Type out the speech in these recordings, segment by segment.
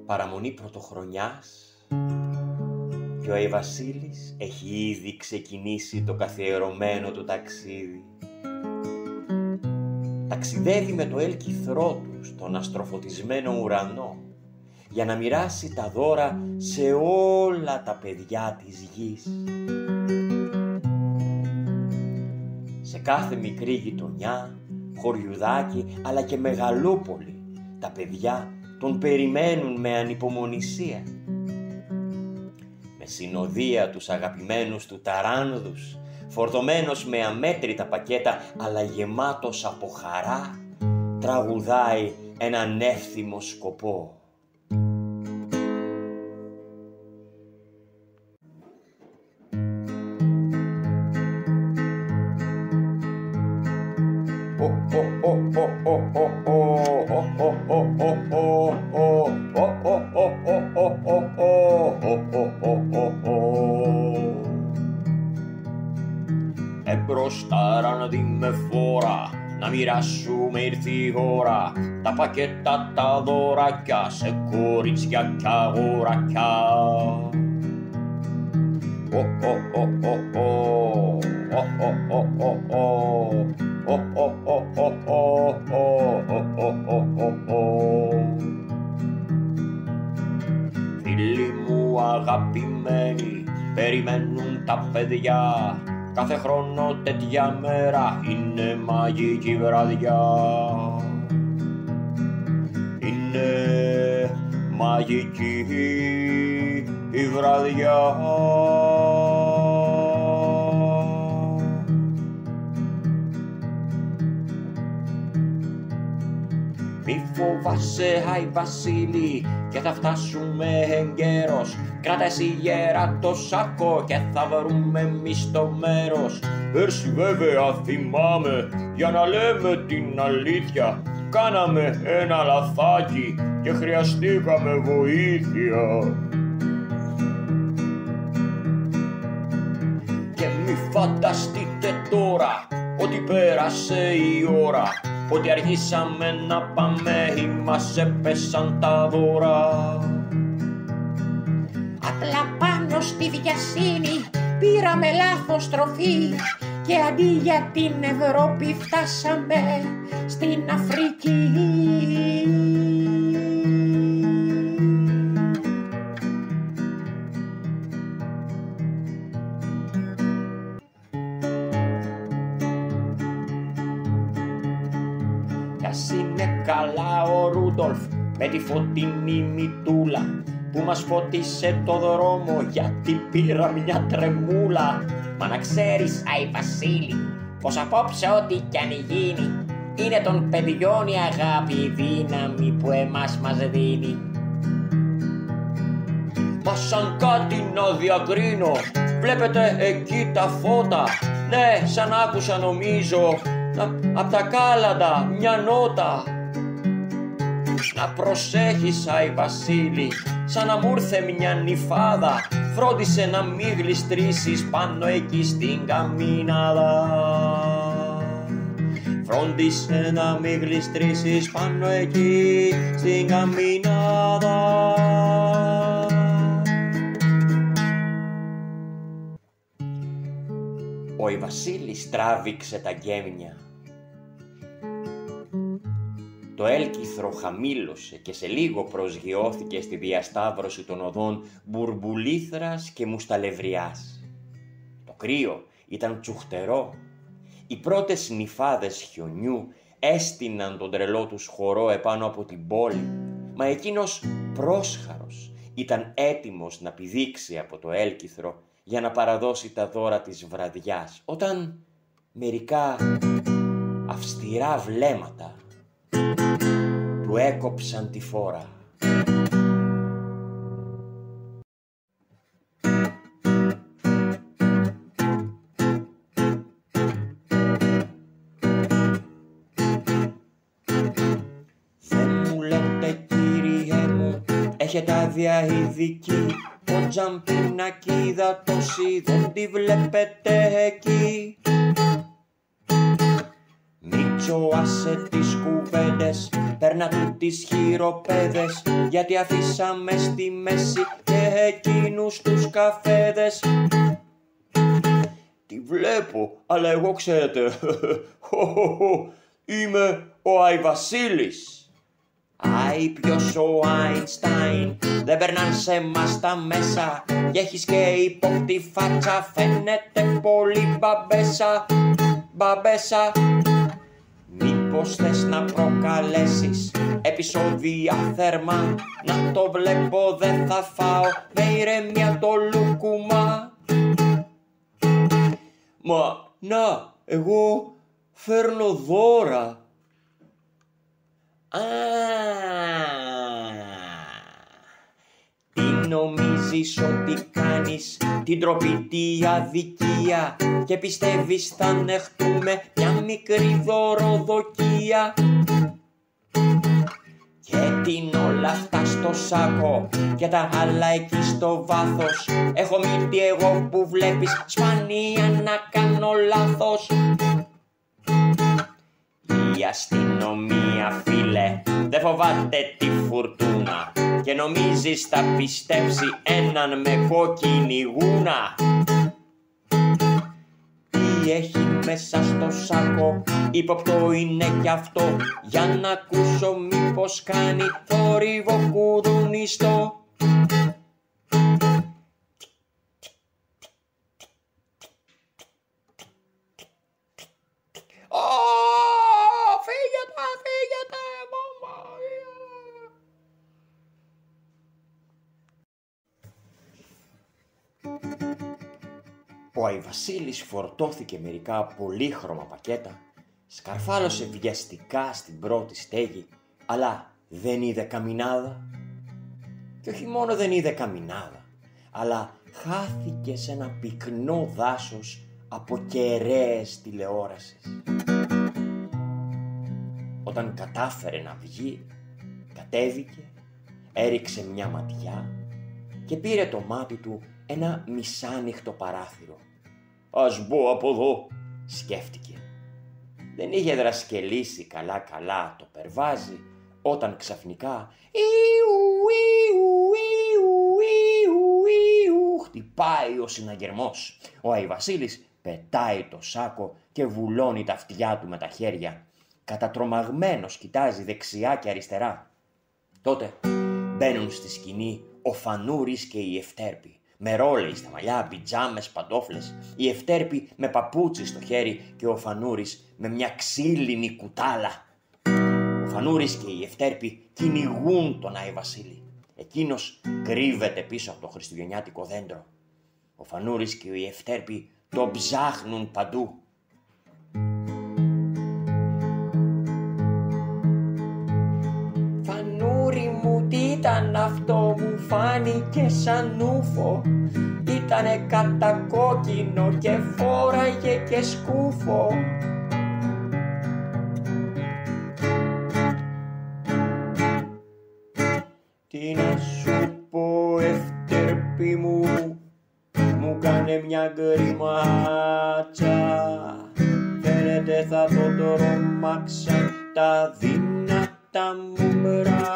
παραμονή πρωτοχρονιάς και ο Αϊ-Βασίλης έχει ήδη ξεκινήσει το καθιερωμένο του ταξίδι. Ταξιδεύει με το έλκυθρό του στον αστροφωτισμένο ουρανό για να μοιράσει τα δώρα σε όλα τα παιδιά της γης. Σε κάθε μικρή γειτονιά, χωριουδάκι αλλά και μεγαλούπολη, τα παιδιά τον περιμένουν με ανυπομονησία. Με συνοδεία τους αγαπημένους του ταράνδους, φορτωμένος με αμέτρητα πακέτα αλλά γεμάτος από χαρά, τραγουδάει έναν εύθυμο σκοπό. Εμπροστάρα να δει με φόρα, να μοιράσουμε ήρθε η ώρα, τα πακέτα τα δωράκια σε κορίτσια κι αγοράκια. Φίλοι μου αγαπημένοι, περιμένουν τα παιδιά, κάθε χρόνο τέτοια μέρα είναι μαγική βραδιά. Είναι μαγική η βραδιά. Μη φοβάσαι Αϊ-Βασίλη και θα φτάσουμε εγκαίρος. Κράτα εσύ γέρα το σάκο και θα βρούμε εμείς το μέρος. Πέρσι βέβαια θυμάμαι, για να λέμε την αλήθεια, κάναμε ένα λαθάκι και χρειαστήκαμε βοήθεια. Και μη φανταστείτε τώρα ότι πέρασε η ώρα, ότι αργήσαμε να πάμε ή μας έπεσαν τα δώρα. Απλά πάνω στη βιασύνη πήραμε λάθος στροφή και αντί για την Ευρώπη φτάσαμε στην Αφρική. Κι ας είναι καλά ο Ρούντολφ με τη φωτεινή μητούλα που μας φώτισε το δρόμο γιατί πήρα μια τρεμούλα. Μα να ξέρεις Αϊ-Βασίλη, πως απόψε ό,τι κι αν γίνει, είναι των παιδιών η αγάπη, η δύναμη που εμάς μας δίνει. Μα σαν κάτι να διακρίνω, βλέπετε εκεί τα φώτα, ναι σαν άκουσα νομίζω απ' τα κάλαντα μια νότα. Να προσέχεις Αϊ-Βασίλη, σαν να μου ήρθε μια νυφάδα, φρόντισε να μην γλιστρήσεις πάνω εκεί στην καμίναδα. Φρόντισε να μην γλιστρήσεις πάνω εκεί στην καμίναδα. Ο Αϊ-Βασίλης τράβηξε τα γκέμια. Το έλκυθρο χαμήλωσε και σε λίγο προσγειώθηκε στη διασταύρωση των οδών Μπουρμπουλήθρας και Μουσταλευριάς. Το κρύο ήταν τσουχτερό. Οι πρώτες νυφάδες χιονιού έστειναν τον τρελό τους χορό επάνω από την πόλη, μα εκείνος πρόσχαρος ήταν έτοιμος να πηδήξει από το έλκυθρο για να παραδώσει τα δώρα της βραδιάς, όταν μερικά αυστηρά βλέμματα του έκοψαν τη φόρα. Δεν μου λέτε κύριε μου, έχετε άδεια ειδική, ο τζαμπινακίδα τόση δεν τη βλέπετε εκεί. Μη νομίζω άσε τις κουβέντες, παίρνα του τις χειροπέδες, γιατί αφήσαμε στη μέση και εκείνους τους καφέδες. Τη βλέπω, αλλά εγώ ξέρετε, είμαι ο Αϊβασίλης. Άι, ποιος ο Άινστάιν, δεν περνάν σε μας τα μέσα, κι έχεις και ύποπτη φάτσα, φαίνεται πολύ μπαμπέσα, μπαμπέσα. Μήπως θες να προκαλέσεις επεισόδια θερμά, να το βλέπω δεν θα φάω με ηρεμία το λουκουμά. Μα, να, εγώ φέρνω δώρα. Τι νομίζεις ότι κάνεις, την τροπή αδικία, και πιστεύεις θα ανεχτούμε μια μικρή δωροδοκία? Και την όλα αυτά στο σάκο και τα άλλα εκεί στο βάθος, έχω μύτη εγώ που βλέπεις σπανία να κάνω λάθος. Η αστυνομία, φίλε, δεν φοβάται τη φουρτούνα, και νομίζεις θα πιστέψει έναν με κόκκινη γούνα? Τι έχει μέσα στο σάκο, ύποπτο είναι κι αυτό, για να ακούσω μήπως κάνει θόρυβο κουδουνιστό. Ο Αϊβασίλης φορτώθηκε μερικά πολύχρωμα πακέτα, σκαρφάλωσε βιαστικά στην πρώτη στέγη, αλλά δεν είδε καμινάδα. Και όχι μόνο δεν είδε καμινάδα, αλλά χάθηκε σε ένα πυκνό δάσος από κεραίες τηλεόρασης. Όταν κατάφερε να βγει, κατέβηκε, έριξε μια ματιά και πήρε το μάτι του ένα μισάνυχτο παράθυρο. «Ας μπω από εδώ», σκέφτηκε. Δεν είχε δρασκελίσει καλά το περβάζι, όταν ξαφνικά χτυπάει ο συναγερμός. Ο Αϊβασίλης πετάει το σάκο και βουλώνει τα αυτιά του με τα χέρια. Κατατρομαγμένος κοιτάζει δεξιά και αριστερά. Τότε μπαίνουν στη σκηνή ο Φανούρης και η Ευτέρπη, με ρόλεϊ στα μαλλιά, πιτζάμες, παντόφλες, η Ευτέρπη με παπούτσι στο χέρι και ο Φανούρης με μια ξύλινη κουτάλα. Ο Φανούρης και η Ευτέρπη κυνηγούν τον Αϊβασίλη. Εκείνος κρύβεται πίσω από το χριστουγεννιάτικο δέντρο. Ο Φανούρης και η Ευτέρπη τον ψάχνουν παντού. «Φανούρη μου, τι ήταν αυτό, μου φάνηκε σαν ούφο. Ήτανε κατακόκκινο και φόραγε και σκούφο». «Τι να σου πω, Ευτέρπη μου, μου κάνε μια γκριμάτσα. Φαίνεται θα το τρομάξαν τα δυνατά μου μπράτσα.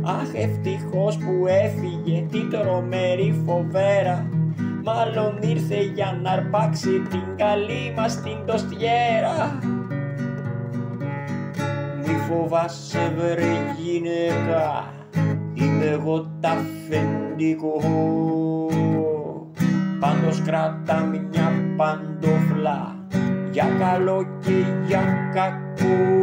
Αχ, ευτυχώς που έφυγε, τι τρομερή φοβέρα. Μάλλον ήρθε για να αρπάξει την καλή μας την τοστιέρα. Μη φοβάσαι βρε γυναίκα, είμαι εγώ τα αφεντικό. Πάντως κράτα μια παντόφλα, για καλό και για κακό».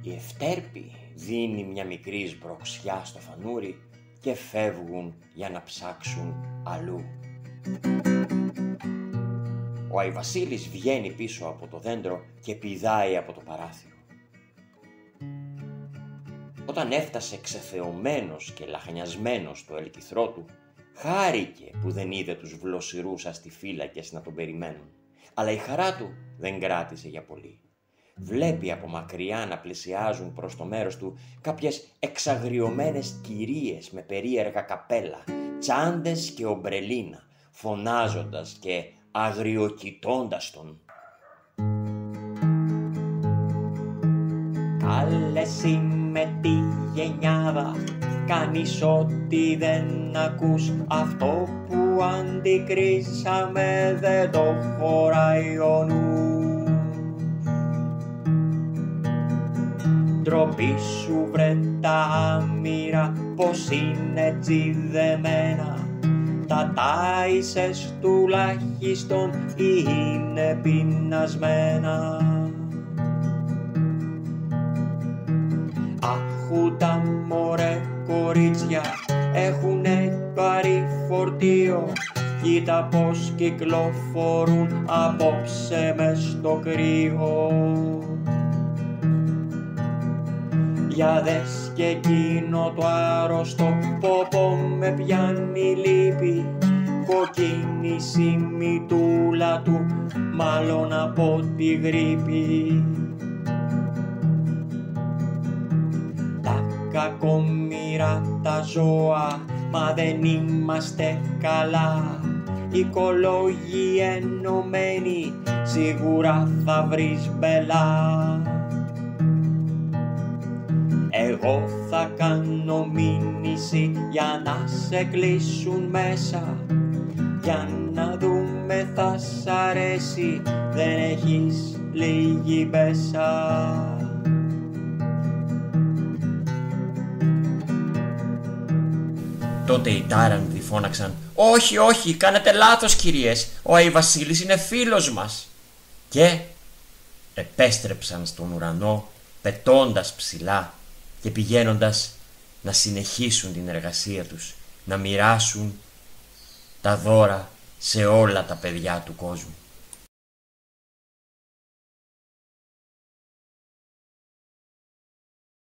Η Ευτέρπη δίνει μια μικρή σμπροξιά στο Φανούρι και φεύγουν για να ψάξουν αλλού. Ο Αϊβασίλης βγαίνει πίσω από το δέντρο και πηδάει από το παράθυρο. Όταν έφτασε ξεθεωμένος και λαχανιασμένος στο ελκυθρό του, χάρηκε που δεν είδε τους βλοσιρούς αστιφύλακες να τον περιμένουν, αλλά η χαρά του δεν κράτησε για πολύ. βλέπει από μακριά να πλησιάζουν προς το μέρος του κάποιες εξαγριωμένες κυρίες με περίεργα καπέλα, τσάντες και ομπρελίνα, φωνάζοντας και αγριοκοιτώντας τον. Καλέ εσύ με τη γενιάδα, κάνεις ό,τι δεν ακούς, αυτό που αντικρίσαμε δεν το χωράει ο νους. Ντροπή σου βρε τα άμυρα, πως είναι τσιδεμένα, τα τάισες τουλάχιστον ή είναι πεινασμένα. Αχού τα μωρέ κορίτσια έχουνε πάρει φορτίο, κοίτα πως κυκλοφορούν απόψε μες στο κρύο. Για δες και εκείνο το άρρωστο, πω με πιάνει λύπη, κοκκίνηση μητούλα του, μάλλον από τη γρίπη. Τα κακομοίρα τα ζώα, μα δεν είμαστε καλά, οικολόγοι ενωμένοι, σίγουρα θα βρεις μπελά. Εγώ θα κάνω μήνυση για να σε κλείσουν μέσα, για να δούμε θα σ' αρέσει, δεν έχεις λίγη μπέσα. Τότε οι τάρανδοι φώναξαν «Όχι, όχι, κάνετε λάθος κυρίες, ο Αϊβασίλης είναι φίλος μας». Και επέστρεψαν στον ουρανό πετώντας ψηλά και πηγαίνοντας να συνεχίσουν την εργασία τους, να μοιράσουν τα δώρα σε όλα τα παιδιά του κόσμου.